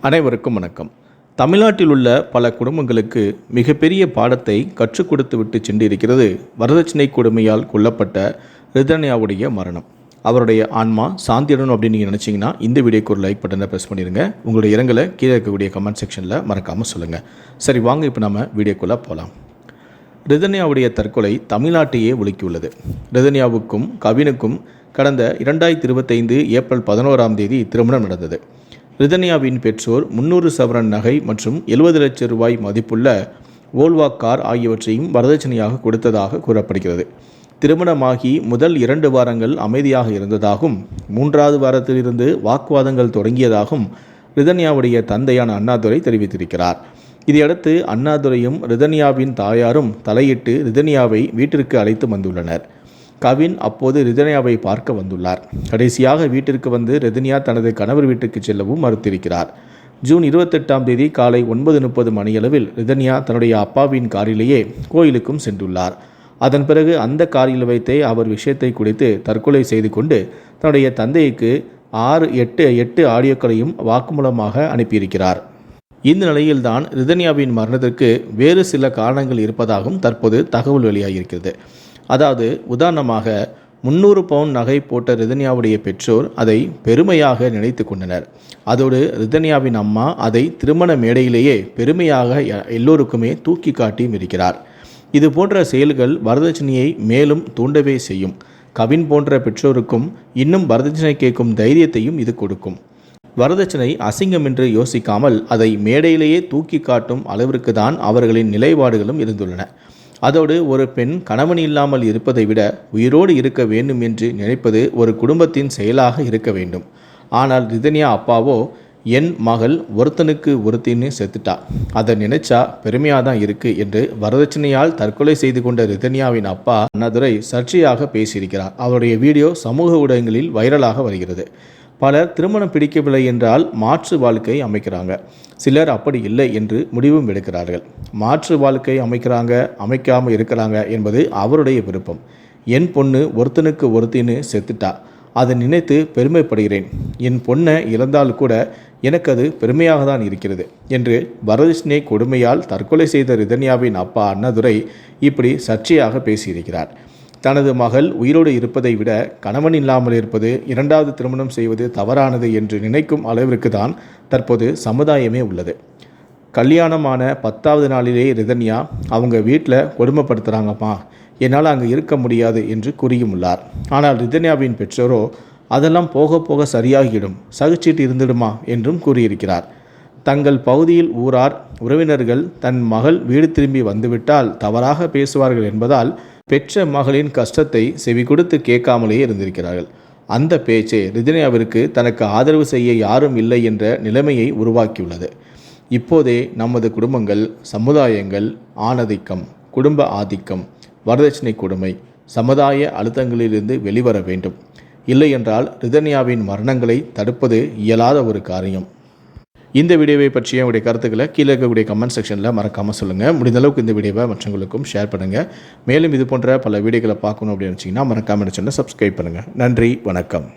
அனைவருக்கும் வணக்கம். தமிழ்நாட்டில் உள்ள பல குடும்பங்களுக்கு மிகப்பெரிய பாடத்தை கற்றுக் கொடுத்து விட்டு சென்றிருக்கிறது வரதட்சணை கொடுமையால் கொல்லப்பட்ட ரிதன்யாவுடைய மரணம். அவருடைய ஆன்மா சாந்தியடணும் அப்படின்னு நீங்கள் நினச்சிங்கன்னா இந்த வீடியோக்கு ஒரு லைக் பட்டனை ப்ரெஸ் பண்ணிடுங்க. உங்களுடைய இரங்கலை கீழே இருக்கக்கூடிய கமெண்ட் செக்ஷனில் மறக்காமல் சொல்லுங்கள். சரி, வாங்க இப்போ நம்ம வீடியோக்குள்ளே போகலாம். ரிதன்யாவுடைய தற்கொலை தமிழ்நாட்டையே உலுக்கியுள்ளது. ரிதன்யாவுக்கும் கவினுக்கும் கடந்த 2025 ஏப்ரல் 11 திருமணம் நடந்தது. ரிதன்யாவின் பெற்றோர் 300 சவரன் நகை மற்றும் 70 லட்சம் ரூபாய் மதிப்புள்ள வோல்வா கார் ஆகியவற்றையும் வரதட்சணையாக கொடுத்ததாக கூறப்படுகிறது. திருமணமாகி முதல் 2 வாரங்கள் அமைதியாக இருந்ததாகவும் 3வது வாரத்திலிருந்து வாக்குவாதங்கள் தொடங்கியதாகவும் ரிதன்யாவுடைய தந்தையான அண்ணாதுரை தெரிவித்திருக்கிறார். இதையடுத்து அண்ணாதுரையும் ரிதன்யாவின் தாயாரும் தலையிட்டு ரிதன்யாவை வீட்டிற்கு அழைத்து வந்துள்ளனர். கவின் அப்போது ரிதன்யாவை பார்க்க வந்துள்ளார். கடைசியாக வீட்டிற்கு வந்து ரிதன்யா தனது கணவர் வீட்டுக்கு செல்லவும் மறுத்திருக்கிறார். ஜூன் 28 காலை 9:30 மணியளவில் ரிதன்யா தன்னுடைய அப்பாவின் காரிலேயே கோயிலுக்கும் சென்றுள்ளார். அதன் பிறகு அந்த காரில் வைத்தே அவர் விஷயத்தை குடித்து தற்கொலை செய்து கொண்டு தன்னுடைய தந்தைக்கு 8 ஆடியோக்களையும் வாக்குமூலமாக அனுப்பியிருக்கிறார். இந்த நிலையில்தான் ரிதன்யாவின் மரணத்திற்கு வேறு சில காரணங்கள் இருப்பதாகவும் தற்போது தகவல் வெளியாகியிருக்கிறது. அதாவது, உதாரணமாக 300 பவுன் நகை போட்ட ரிதன்யாவுடைய பெற்றோர் அதை பெருமையாக நினைத்து கொண்டனர். அதோடு ரிதன்யாவின் அம்மா அதை திருமண மேடையிலேயே பெருமையாக எல்லோருக்குமே தூக்கி காட்டியும் இருக்கிறார். இது போன்ற செயல்கள் வரதட்சணையை மேலும் தூண்டவே செய்யும். கவின் போன்ற பெற்றோருக்கும் இன்னும் வரதட்சணை கேட்கும் தைரியத்தையும் இது கொடுக்கும். வரதட்சணை அசிங்கம் என்று யோசிக்காமல் அதை மேடையிலேயே தூக்கி காட்டும் அளவிற்கு தான் அவர்களின் நிலைப்பாடுகளும் இருந்துள்ளன. அதோடு ஒரு பெண் கணவன் இல்லாமல் இருப்பதை விட உயிரோடு இருக்க வேண்டும் என்று நினைப்பது ஒரு குடும்பத்தின் செயலாக இருக்க வேண்டும். ஆனால் ரிதன்யா அப்பாவோ என் மகள் ஒருத்தனுக்கு ஒருத்தின்னு செத்துட்டா, அதை நினைச்சா பெருமையாக தான் இருக்குது என்று வரதட்சணையால் தற்கொலை செய்து கொண்ட ரிதன்யாவின் அப்பா அண்ணாதுரை சர்ச்சையாக பேசியிருக்கிறார். அவருடைய வீடியோ சமூக ஊடகங்களில் வைரலாக வருகிறது. பலர் திருமணம் பிடிக்கவில்லை என்றால் மாற்று வாழ்க்கை அமைக்கிறாங்க, சிலர் அப்படி இல்லை என்று முடிவும் எடுக்கிறார்கள். மாற்று வாழ்க்கை அமைக்காமல் இருக்கிறாங்க என்பது அவருடைய விருப்பம். என் பொண்ணு ஒருத்தனுக்கு ஒருத்தின்னு செத்துட்டா, அதை நினைத்து பெருமைப்படுகிறேன். என் பொண்ணை இழந்தால் கூட எனக்கு அது பெருமையாக தான் இருக்கிறது என்று வரதட்சணை கொடுமையால் தற்கொலை செய்த ரிதன்யாவின் அப்பா அண்ணாதுரை இப்படி சர்ச்சையாக பேசியிருக்கிறார். தனது மகள் உயிரோடு இருப்பதை விட கணவன் இல்லாமல் இருப்பது, 2வது திருமணம் செய்வது தவறானது என்று நினைக்கும் அளவிற்கு தான் தற்போது சமுதாயமே உள்ளது. கல்யாணமான 10வது நாளிலே ரிதன்யா அவங்க வீட்டில் கொடுமைப்படுத்துகிறாங்கம்மா, என்னால் அங்கே இருக்க முடியாது என்று கூறியும் உள்ளார். ஆனால் ரிதன்யாவின் பெற்றோரோ அதெல்லாம் போக போக சரியாகிடும், சகிச்சிட்டு இருந்துடுமா என்றும் கூறியிருக்கிறார். தங்கள் பகுதியில் ஊரார் உறவினர்கள் தன் மகள் வீடு திரும்பி வந்துவிட்டால் தவறாக பேசுவார்கள் என்பதால் பெற்ற மகளின் கஷ்டத்தை செவி கொடுத்து கேட்காமலேயே இருந்திருக்கிறார்கள். அந்த பேச்சே ரிதன்யாவிற்கு தனக்கு ஆதரவு செய்ய யாரும் இல்லை என்ற நிலைமையை உருவாக்கியுள்ளது. இப்போதே நமது குடும்பங்கள், சமுதாயங்கள் ஆணதிக்கம், குடும்ப ஆதிக்கம், வரதட்சணை கொடுமை, சமுதாய அழுத்தங்களிலிருந்து வெளிவர வேண்டும். இல்லையென்றால் ரிதன்யாவின் மரணங்களை தடுப்பது இயலாத ஒரு காரியம். இந்த வீடியோவை பற்றிய உங்களுடைய கருத்துக்களை கீழே இருக்கக்கூடிய கமெண்ட் செக்ஷனில் மறக்காமல் சொல்லுங்கள். முடிந்த அளவுக்கு இந்த வீடியோவை மற்றவங்களுக்கும் ஷேர் பண்ணுங்கள். மேலும் இது போன்ற பல வீடியோக்களை பார்க்கணும் அப்படின்னு நினச்சிங்கன்னா மறக்காமல் சேனலை சப்ஸ்கிரைப் பண்ணுங்கள். நன்றி, வணக்கம்.